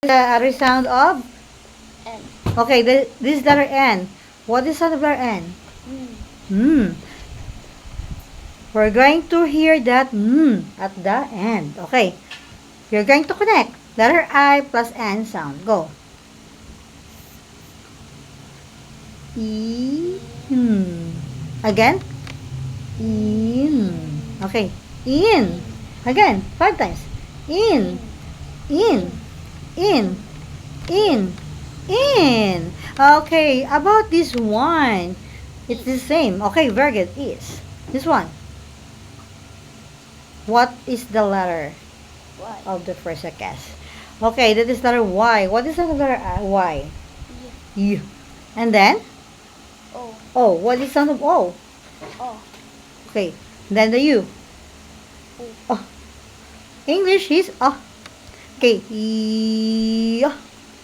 The other sound of? N. Okay, this letter N. What is the sound of letter N? Hmm. We're going to hear that at the end. Okay. You're going to connect letter I plus N sound. Go. In. Again. In. Okay. In. Again. 5 times. In. In. In. In. In. Okay. About this one. It's the same. Okay. Very good. Is. This one. What is the letter Y. of the first guess? Okay. That is letter Y. What is the letter Y? U. And then? O. O. What is the sound of O? O. Okay. Then the U. U. Oh. English is okay.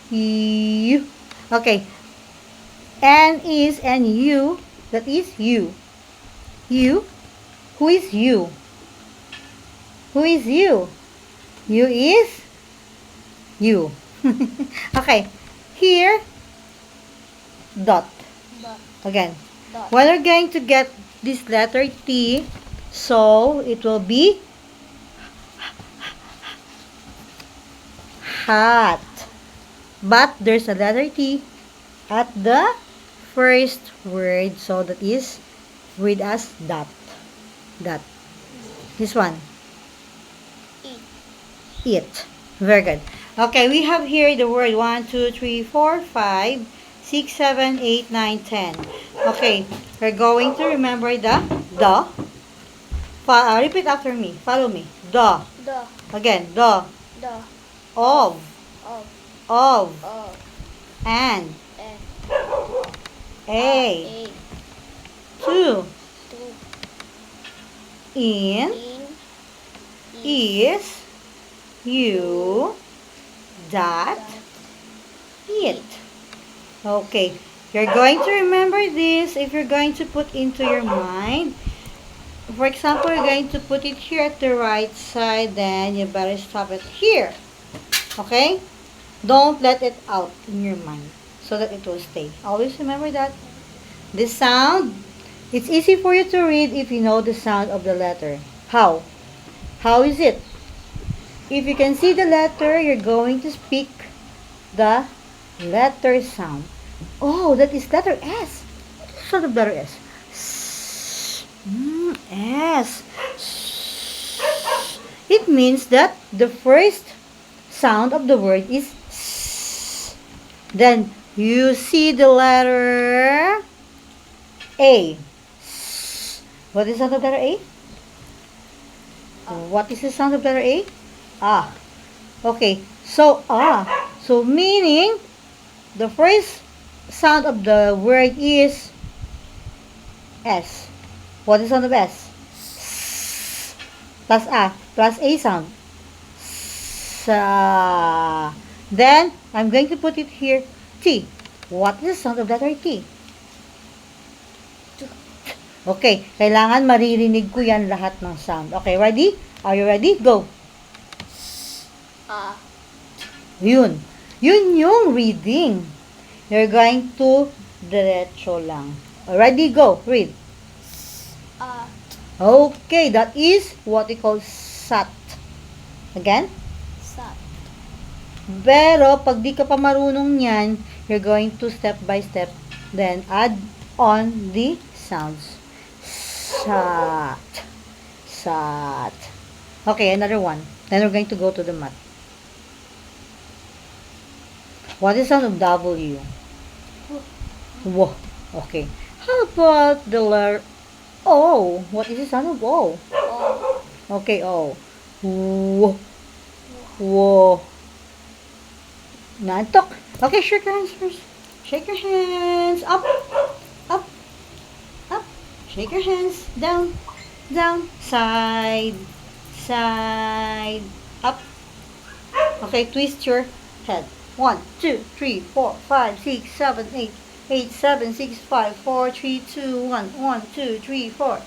U. Okay. N is and U. That is U. U. Who is you? Who is you? You is you. Okay. Here. Dot. Dot. Again. Dot. When we're going to get this letter T, so it will be hat. But there's a letter T at the first word, so that is with us dot. Dot. This one. E. It. Very good. Okay, we have here the word 1, 2, 3, 4, 5, 6, 7, 8, 9, 10. Okay, we're going to remember the. Repeat after me. Follow me. The. The. Again, the. The. Of. Of. Of. Of. And. N. A. A. 2. 2. In. In. Is. You. That. That. It. Okay. You're going to remember this if you're going to put into your mind. For example, you're going to put it here at the right side, then you better stop it here. Okay? Don't let it out in your mind so that it will stay. Always remember that. This sound, it's easy for you to read if you know the sound of the letter. How? How is it? If you can see the letter, you're going to speak the letter sound. Oh, that is letter S. What is the sound of letter S? S. It means that the first sound of the word is S. Then you see the letter A. S. What is the sound of letter A? What is the sound of letter A? Ah. Okay. So So meaning the first sound of the word is S. What is the sound of S? Plus A sound. Sa. Then I'm going to put it here T. What is the sound of letter T? Okay, kailangan maririnig ko yan lahat ng sound. Okay, ready? Are you ready? Go. Yun. Yun yung reading. You're going to diretso lang. Ready? Go. Read. Okay, that is what we call sat. Again? Sat. Pero, pag di ka pa marunong yan, you're going to step by step, then add on the sounds. Sat. Sat. Okay, another one. Then we're going to go to the mat. What is the sound of W? Wo. Okay. How about the letter O? What is the sound of O? O. Okay, O. Wo. Wo. Nantok. Okay, shake your hands first. Shake your hands. Up. Up. Up. Shake your hands. Down. Down. Side. Side. Up. Okay, twist your head. 1, 2, 3, 4, 5, 6, 7, 8. 8, 7, 6, 5, 4, 3, 2, 1. 1, 2, 3, 4.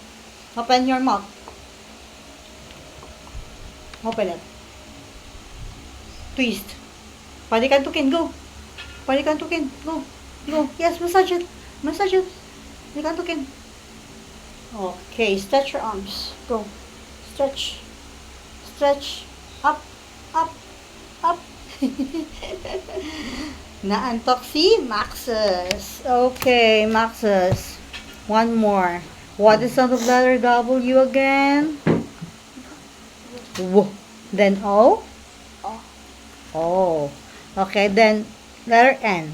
Open your mouth. Open it. Twist. Palikan tukin, go. Palikan tukin, go. Go. Yes, massage it. Massage it. Palikan tukin. Okay, stretch your arms. Go. Stretch. Stretch. Up. Up. Up. Naantok si Maxus. Okay, Maxus. One more. What is the sound of letter W again? W. Then O? O. Oh. Okay, then letter N.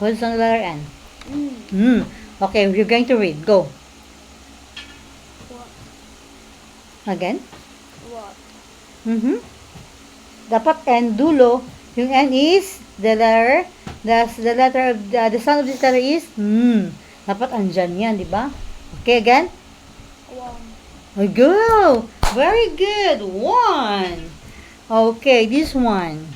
What is on the letter N? Mm. Okay, you're going to read. Go. What? Again. What? Dapat N dulo. Yung N is the letter, the letter of the sound of this letter is Dapat andyan yan, di ba? Okay, again. One. Oh, go. Very good. One. Okay, this one.